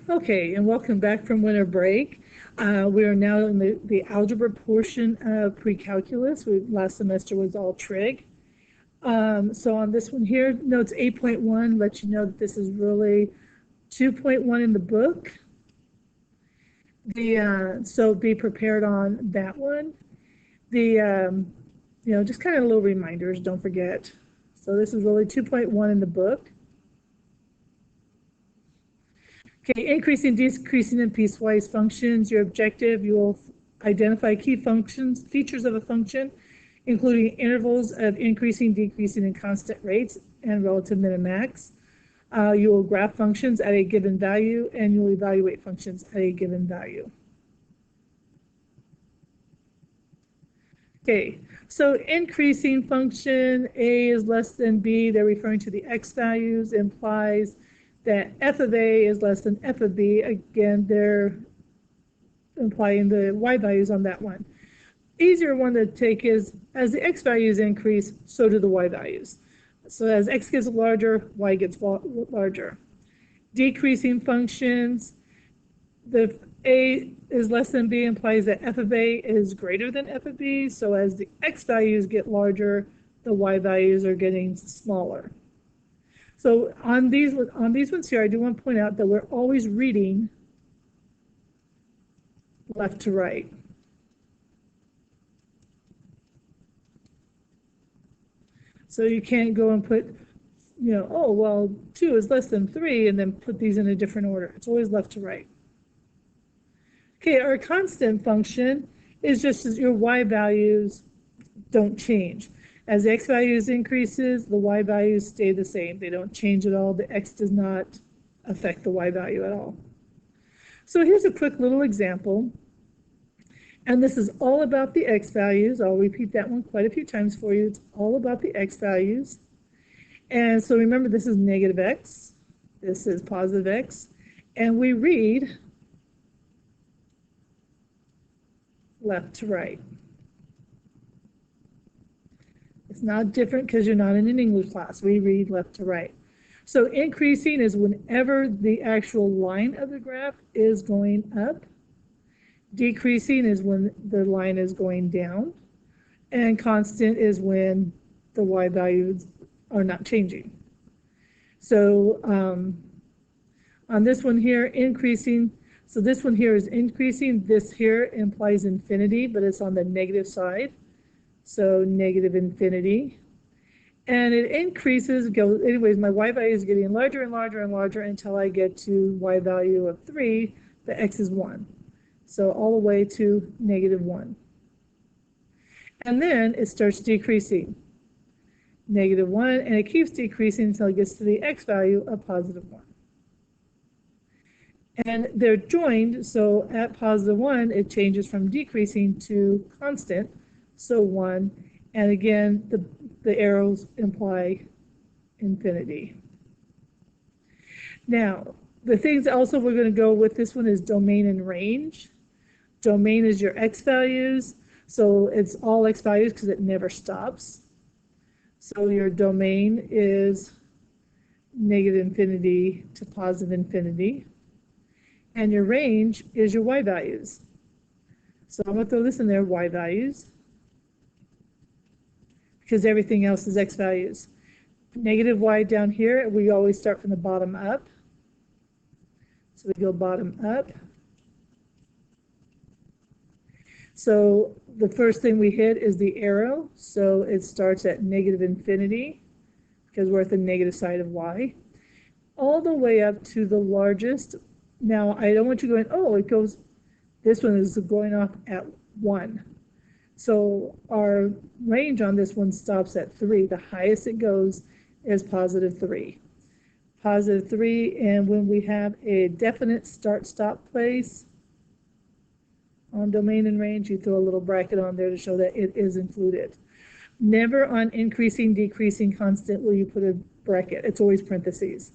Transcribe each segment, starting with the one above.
Okay, and welcome back from winter break. We are now in the algebra portion of pre-calculus. Last semester was all trig. So on this one here, notes 8.1 let you know that this is really 2.1 in the book. So be prepared on that one. Just kind of little reminders, don't forget. So this is really 2.1 in the book. Okay, increasing, decreasing, and piecewise functions. Your objective, you will identify key functions, features of a function, including intervals of increasing, decreasing, and constant rates, and relative min and max. You will graph functions at a given value, and you will evaluate functions at a given value. Okay, so increasing function, A is less than B, they're referring to the x values, implies that f of A is less than f of B. Again, they're implying the y values on that one. Easier one to take is, as the x values increase, so do the y values. So as x gets larger, y gets larger. Decreasing functions, the A is less than B implies that f of A is greater than f of B. So as the x values get larger, the y values are getting smaller. So on these ones here, I do want to point out that we're always reading left to right. So you can't go and put, oh, well, 2 is less than 3, and then put these in a different order. It's always left to right. Okay, our constant function is just as your y values don't change. As the x values increases, the y values stay the same. They don't change at all. The x does not affect the y value at all. So here's a quick little example. And this is all about the x values. I'll repeat that one quite a few times for you. It's all about the x values. And so remember, this is negative x. This is positive x. And we read left to right. It's not different because you're not in an English class. We read left to right. So increasing is whenever the actual line of the graph is going up. Decreasing is when the line is going down. And constant is when the y values are not changing. So on this one here, increasing. So this one here is increasing. This here implies infinity, but it's on the negative side. So negative infinity. And it increases, anyways, my y value is getting larger and larger and larger until I get to y value of 3, the x is 1. So all the way to negative 1. And then it starts decreasing. Negative 1, and it keeps decreasing until it gets to the x value of positive 1. And they're joined, so at positive 1, it changes from decreasing to constant, so 1. And again, the arrows imply infinity. Now, the things also we're going to go with this one is domain and range. Domain is your x values, so it's all x values because it never stops. So your domain is negative infinity to positive infinity. And your range is your y values. So I'm going to throw this in there, y values, because everything else is x values. Negative y down here, we always start from the bottom up. So we go bottom up. So the first thing we hit is the arrow. So it starts at negative infinity because we're at the negative side of y, all the way up to the largest. Now, I don't want you going, oh, it goes, this one is going off at 1. So our range on this one stops at 3. The highest it goes is positive 3. Positive 3, and when we have a definite start-stop place on domain and range, you throw a little bracket on there to show that it is included. Never on increasing, decreasing, constant will you put a bracket. It's always parentheses,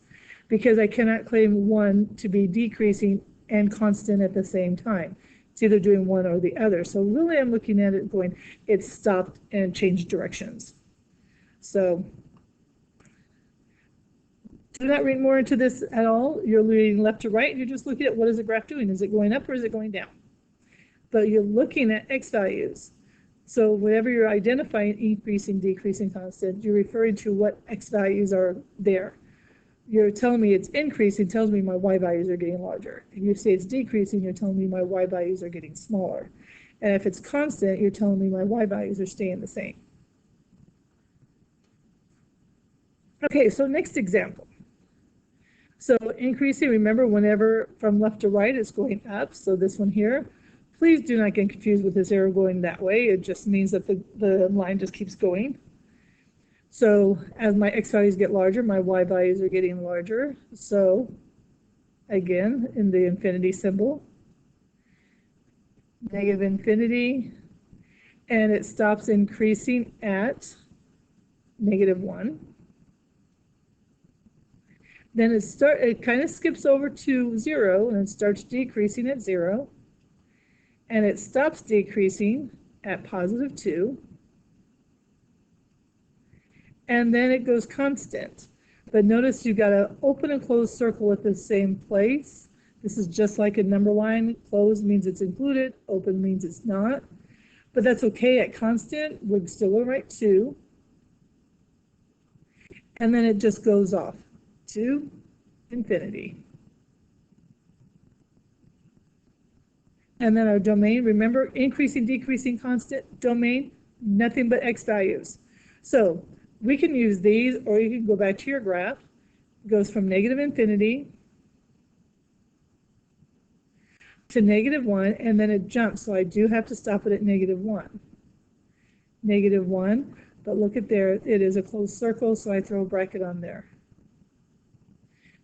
because I cannot claim one to be decreasing and constant at the same time. It's either doing one or the other. So really I'm looking at it going, it stopped and changed directions. So Do not read more into this at all. You're reading left to right. You're just looking at what is the graph doing. Is it going up or is it going down? But you're looking at x values. So whenever you're identifying increasing, decreasing constant, you're referring to what x values are there. You're telling me it's increasing, tells me my y values are getting larger. If you say it's decreasing, you're telling me my y values are getting smaller. And if it's constant, you're telling me my y values are staying the same. Okay, so next example. So increasing, remember, whenever from left to right, it's going up. So this one here, please do not get confused with this arrow going that way. It just means that the line just keeps going. So as my x values get larger, my y values are getting larger. So again, in the infinity symbol, negative infinity, and it stops increasing at -1. Then it kind of skips over to 0 and it starts decreasing at 0. And it stops decreasing at +2. And then it goes constant. But notice you've got an open and closed circle at the same place. This is just like a number line. Closed means it's included, open means it's not. But that's okay at constant. We're still going to write 2. And then it just goes off to infinity. And then our domain, remember, increasing, decreasing, constant, domain, nothing but x values. So we can use these, or you can go back to your graph. It goes from negative infinity to -1, and then it jumps. So I do have to stop it at -1. -1, but look at there, it is a closed circle, so I throw a bracket on there.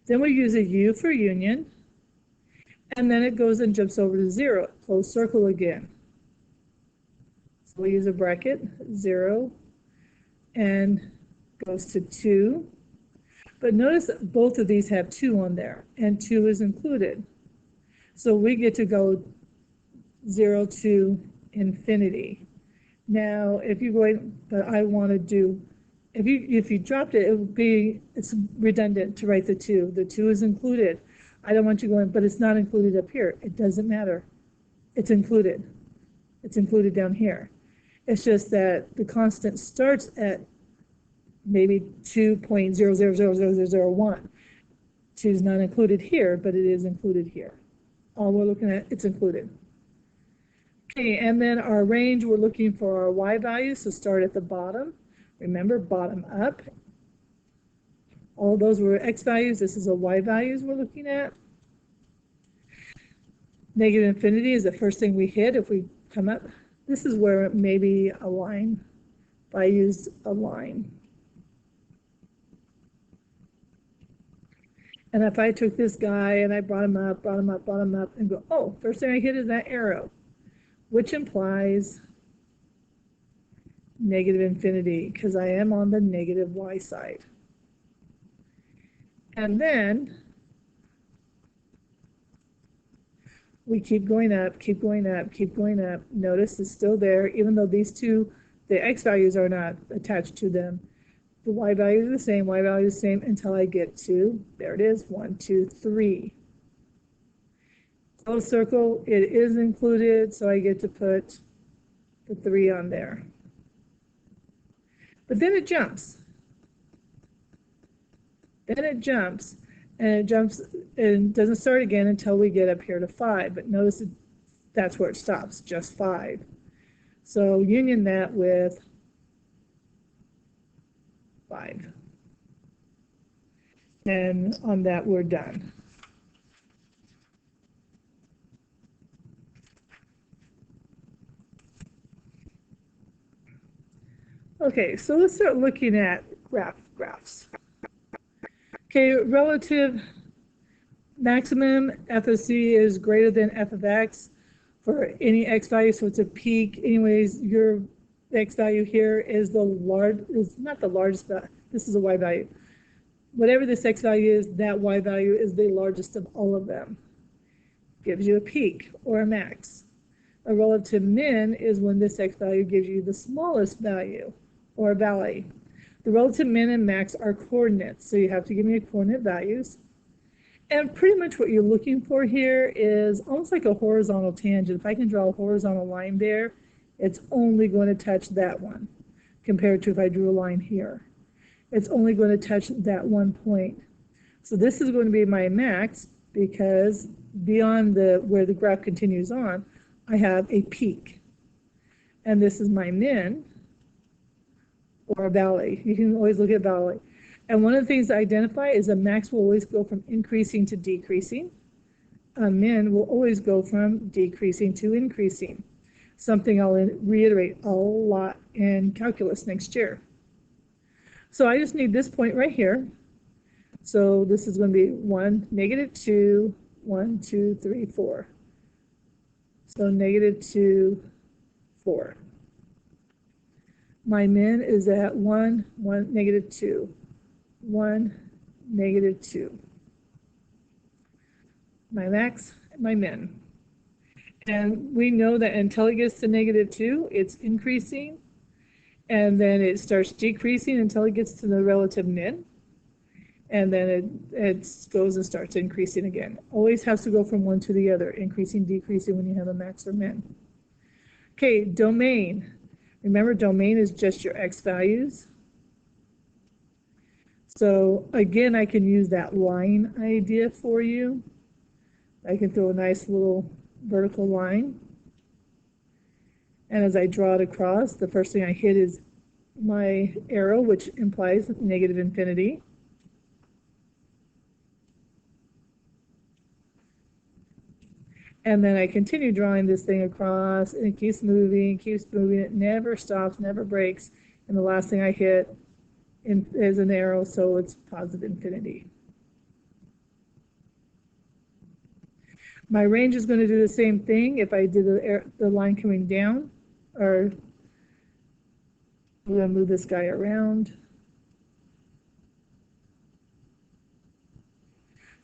Then we use a U for union, and then it goes and jumps over to 0, closed circle again. So we use a bracket, 0, and goes to 2. But notice that both of these have 2 on there, and 2 is included. So we get to go 0 to infinity. Now, if you're going, but I want to do, if you dropped it, it would be, it's redundant to write the 2. The 2 is included. I don't want you going, but it's not included up here. It doesn't matter. It's included. It's included down here. It's just that the constant starts at maybe 2.000001. 2 is not included here, but it is included here. All we're looking at, it's included. Okay, and then our range, we're looking for our y values, so start at the bottom. Remember, bottom up. All those were x values. This is a y values we're looking at. Negative infinity is the first thing we hit if we come up. This is where it may be a line. If I used a line. And if I took this guy and I brought him up, and go, oh, first thing I hit is that arrow, which implies negative infinity, because I am on the negative y side. And then we keep going up, keep going up, keep going up. Notice it's still there, even though these two, the x values are not attached to them. The y value is the same, y value is the same until I get to, there it is, 1, 2, 3. Closed circle, it is included, so I get to put the 3 on there. But then it jumps. Then it jumps, and it jumps and doesn't start again until we get up here to 5. But notice that's where it stops, just 5. So union that with 5. And on that, we're done. Okay, so let's start looking at graphs. Okay, relative maximum f of c is greater than f of x for any x value, so it's a peak. Anyways, your x value here is not the largest, but this is a y value. Whatever this x value is, that y value is the largest of all of them. Gives you a peak or a max. A relative min is when this x value gives you the smallest value or valley. The relative min and max are coordinates, so you have to give me coordinate values. And pretty much what you're looking for here is almost like a horizontal tangent. If I can draw a horizontal line there, it's only going to touch that one, compared to if I drew a line here. It's only going to touch that one point. So this is going to be my max, because beyond where the graph continues on, I have a peak. And this is my min, or a valley. You can always look at valley. And one of the things to identify is a max will always go from increasing to decreasing. A min will always go from decreasing to increasing. Something I'll reiterate a lot in calculus next year. So I just need this point right here. So this is going to be 1, -2, 1, 2, 3, 4. So -2, 4. My min is at 1, 1, -2, 1, -2. My max, my min. And we know that until it gets to -2, it's increasing, and then it starts decreasing until it gets to the relative min, and then it goes and starts increasing again. Always has to go from one to the other, increasing, decreasing when you have a max or min. Okay, domain. Remember, domain is just your x values. So again, I can use that line idea for you. I can throw a nice little vertical line. And as I draw it across, the first thing I hit is my arrow, which implies negative infinity. And then I continue drawing this thing across, and it keeps moving, it never stops, never breaks. And the last thing I hit is an arrow, so it's positive infinity. My range is going to do the same thing if I did the line coming down, or I'm going to move this guy around.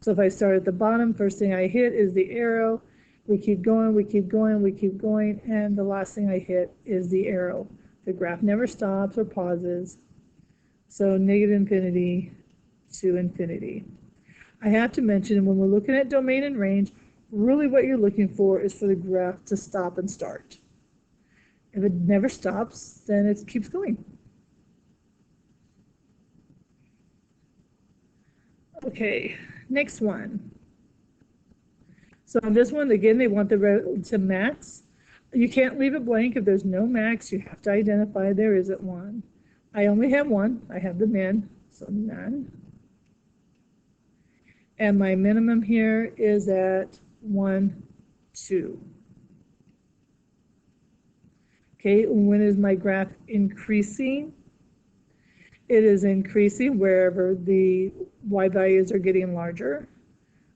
So if I start at the bottom, first thing I hit is the arrow. We keep going, we keep going, we keep going, and the last thing I hit is the arrow. The graph never stops or pauses. So negative infinity to infinity. I have to mention, when we're looking at domain and range, really what you're looking for is for the graph to stop and start. If it never stops, then it keeps going. Okay, next one. So on this one, again, they want the relative max. You can't leave it blank. If there's no max, you have to identify there isn't one. I only have one. I have the min, so none. And my minimum here is at 1, 2. Okay, when is my graph increasing? It is increasing wherever the y values are getting larger.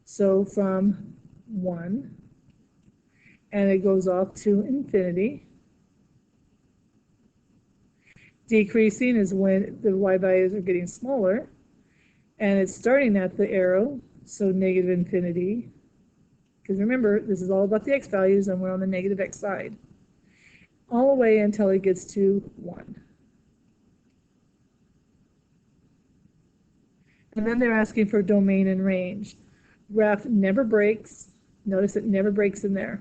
So from 1, and it goes off to infinity. Decreasing is when the y values are getting smaller, and it's starting at the arrow, so negative infinity. Because remember, this is all about the x values, and we're on the negative x side. All the way until it gets to 1. And then they're asking for domain and range. Graph never breaks. Notice it never breaks in there.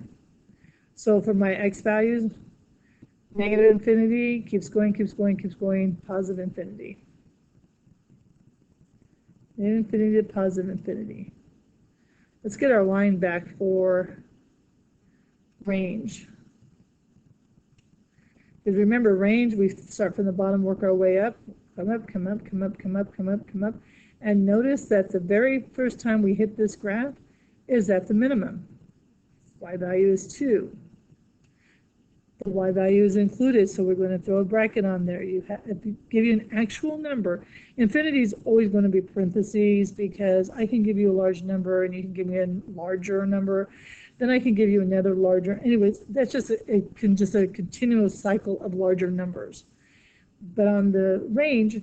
So for my x values, negative infinity keeps going, keeps going, keeps going, positive infinity. Negative infinity to positive infinity. Let's get our line back for range. Because remember, range, we start from the bottom, work our way up, come up, come up, come up, come up, come up, come up. And notice that the very first time we hit this graph is at the minimum. Y value is 2. The y value is included, so we're going to throw a bracket on there. If you give you an actual number, infinity is always going to be parentheses, because I can give you a large number and you can give me a larger number, then I can give you another larger. Anyways, that's just a continuous cycle of larger numbers. But on the range,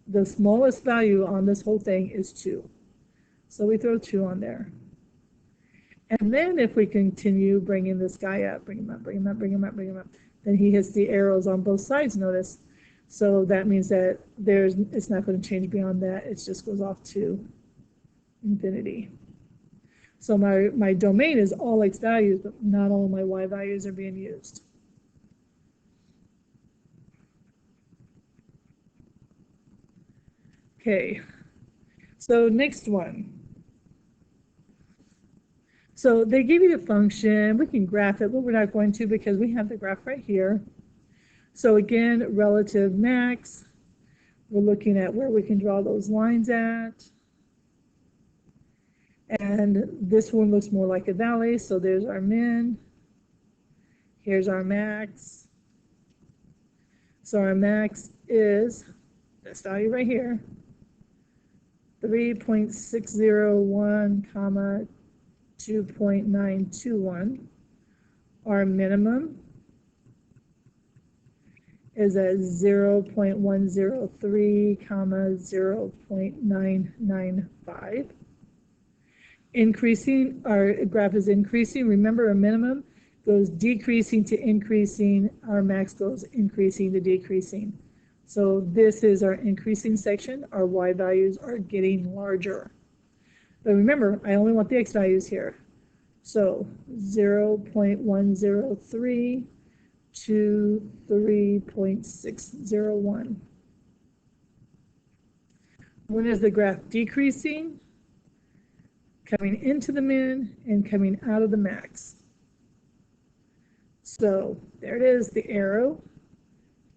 the smallest value on this whole thing is 2. So we throw 2 on there. And then if we continue bringing this guy up, bring him up, bring him up, bring him up, bring him up, then he hits the arrows on both sides, notice. So that means that it's not going to change beyond that. It just goes off to infinity. So my domain is all x values, but not all of my y values are being used. Okay, so next one. So they give you the function. We can graph it, but we're not going to because we have the graph right here. So again, relative max. We're looking at where we can draw those lines at. And this one looks more like a valley. So there's our min. Here's our max. So our max is this value right here, 3.601, comma 2.921. Our minimum is at 0.103, comma 0.995. Increasing, our graph is increasing. Remember, our minimum goes decreasing to increasing. Our max goes increasing to decreasing. So this is our increasing section. Our y values are getting larger. But remember, I only want the x values here. So 0.103 to 3.601. When is the graph decreasing? Coming into the min and coming out of the max. So there it is, the arrow,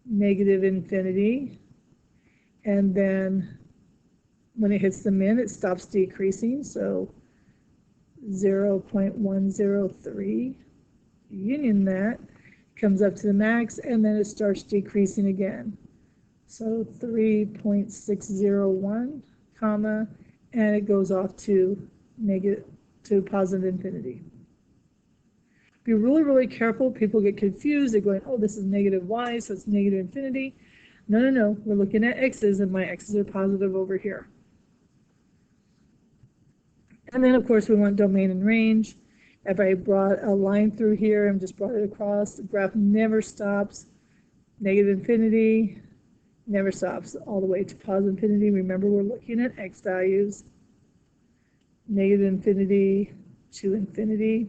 negative infinity. And then when it hits the min, it stops decreasing. So 0.103, union that, comes up to the max, and then it starts decreasing again. So 3.601, comma, and it goes off to positive infinity. Be really, really careful. People get confused. They're going, oh, this is negative y, so it's negative infinity. No, no, no. We're looking at x's, and my x's are positive over here. And then, of course, we want domain and range. If I brought a line through here and just brought it across, the graph never stops. Negative infinity never stops all the way to positive infinity. Remember, we're looking at x values. Negative infinity to infinity.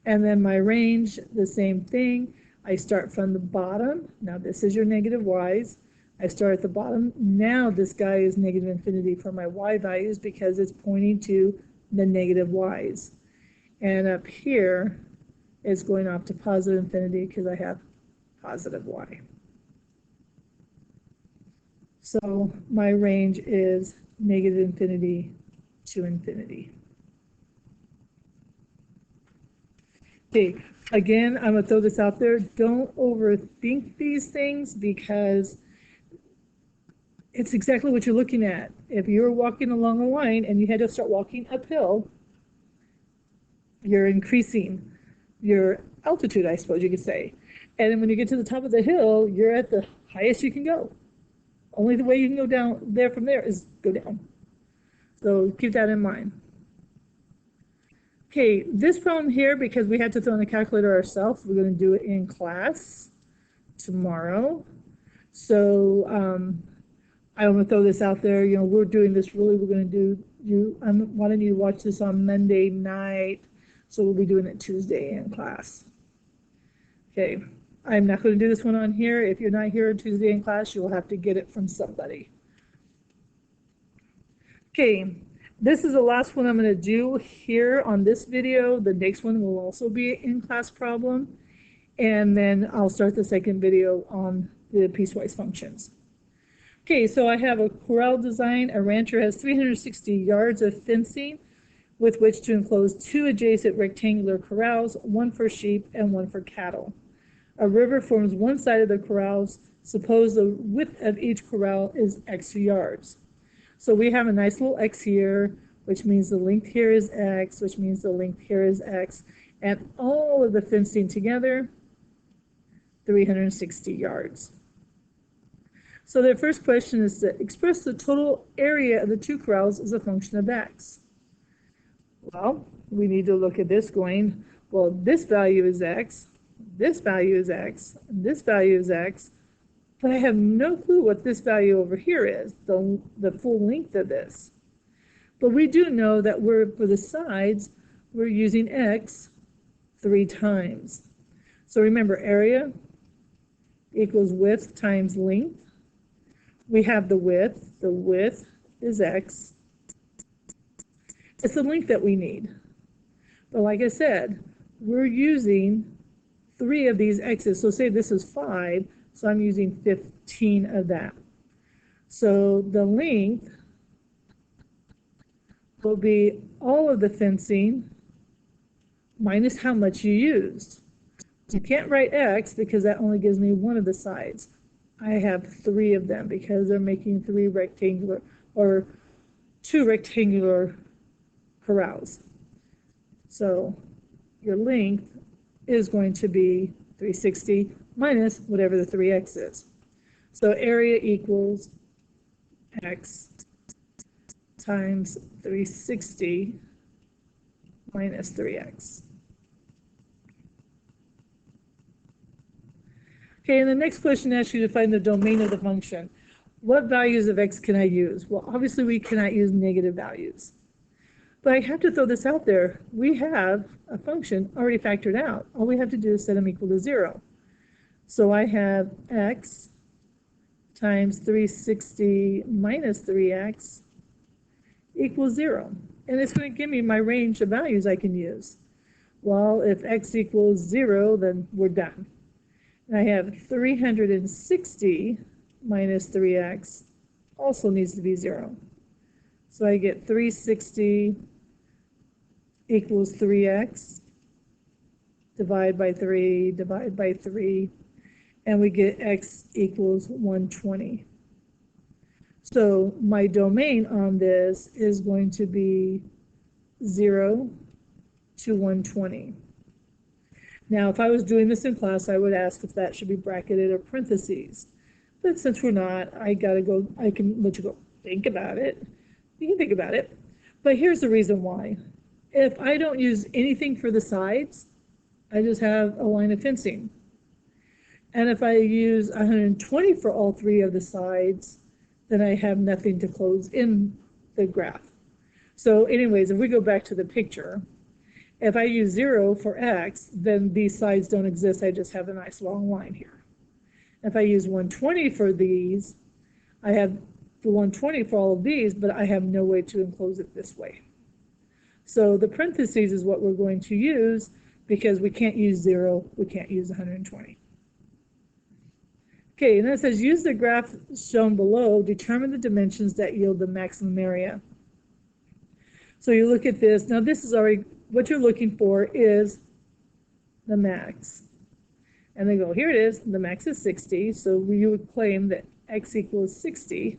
And then my range, the same thing. I start from the bottom. Now this is your negative y's. I start at the bottom. Now this guy is negative infinity for my y values because it's pointing to the negative y's. And up here is going off to positive infinity because I have positive y. So my range is negative infinity to infinity. Okay, again, I'm going to throw this out there. Don't overthink these things because it's exactly what you're looking at. If you're walking along a line and you had to start walking uphill, you're increasing your altitude, I suppose you could say. And then when you get to the top of the hill, you're at the highest you can go. Only the way you can go down there from there is go down. So keep that in mind. Okay, this problem here, because we had to throw in the calculator ourselves, we're going to do it in class tomorrow. So I want to throw this out there. You know, we're doing this we're going to do, I'm wanting you to watch this on Monday night. So we'll be doing it Tuesday in class. Okay, I'm not going to do this one on here. If you're not here on Tuesday in class, you'll have to get it from somebody. Okay. This is the last one I'm going to do here on this video. The next one will also be an in-class problem. And then I'll start the second video on the piecewise functions. Okay, so I have a corral design. A rancher has 360 yards of fencing with which to enclose 2 adjacent rectangular corrals, one for sheep and one for cattle. A river forms one side of the corrals. Suppose the width of each corral is x yards. So we have a nice little x here, which means the length here is x, which means the length here is x, and all of the fencing together, 360 yards. So the first question is to express the total area of the 2 corrals as a function of x. Well, we need to look at this going, well, this value is x, this value is x, and this value is x, but I have no clue what this value over here is, the full length of this. But we do know that for the sides, we're using x 3 times. So remember, area equals width times length. We have the width is x. It's the length that we need. But like I said, we're using 3 of these x's. So say this is 5, so I'm using 15 of that. So the length will be all of the fencing minus how much you used. You can't write x because that only gives me one of the sides. I have 3 of them because they're making 3 rectangular or 2 rectangular corrals. So your length is going to be 360 minus whatever the 3x is. So area equals x times 360 minus 3x. Okay, and the next question asks you to find the domain of the function. What values of x can I use? Well, obviously we cannot use negative values. But I have to throw this out there. We have a function already factored out. All we have to do is set them equal to 0. So I have x times 360 minus 3x equals 0. And it's going to give me my range of values I can use. Well, if x equals 0, then we're done. And I have 360 minus 3x also needs to be 0. So I get 360 equals 3x, divide by 3, and we get x equals 120. So my domain on this is going to be 0 to 120. Now, if I was doing this in class, I would ask if that should be bracketed or parentheses. But since we're not, I can let you go think about it. You can think about it. But here's the reason why. If I don't use anything for the sides, I just have a line of fencing. And if I use 120 for all 3 of the sides, then I have nothing to close in the graph. So anyways, if we go back to the picture, if I use 0 for x, then these sides don't exist. I just have a nice long line here. If I use 120 for these, I have the 120 for all of these, but I have no way to enclose it this way. So the parentheses is what we're going to use because we can't use 0, we can't use 120. Okay, and then it says use the graph shown below, determine the dimensions that yield the maximum area. So you look at this. Now this is already, what you're looking for is the max. And they go, here it is, the max is 60, so you would claim that x equals 60.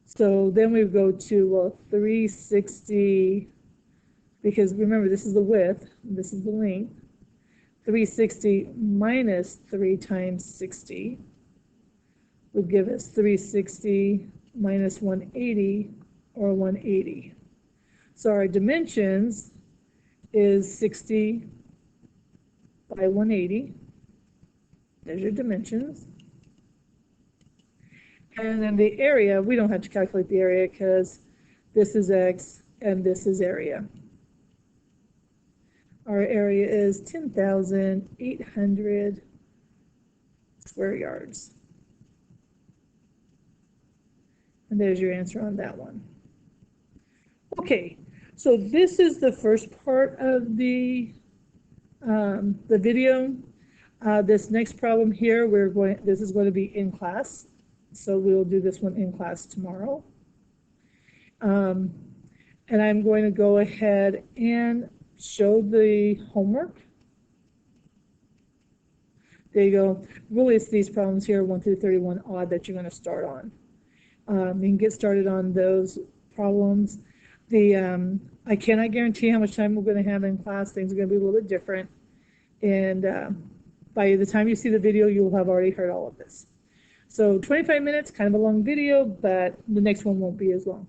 So then we would go to, well, 360, because remember this is the width, this is the length. 360 minus 3 times 60 would give us 360 minus 180, or 180. So our dimensions is 60 by 180. There's your dimensions. And then the area, we don't have to calculate the area because this is x and this is area. Our area is 10,800 square yards. And there's your answer on that one. Okay, so this is the first part of the video. This next problem here, this is going to be in class. So we'll do this one in class tomorrow. And I'm going to go ahead and show the homework. There you go. Really, it's these problems here, 1 through 31 odd, that you're going to start on. You can get started on those problems. I cannot guarantee how much time we're going to have in class. Things are going to be a little bit different. And by the time you see the video, you'll have already heard all of this. So 25 minutes, kind of a long video, but the next one won't be as long.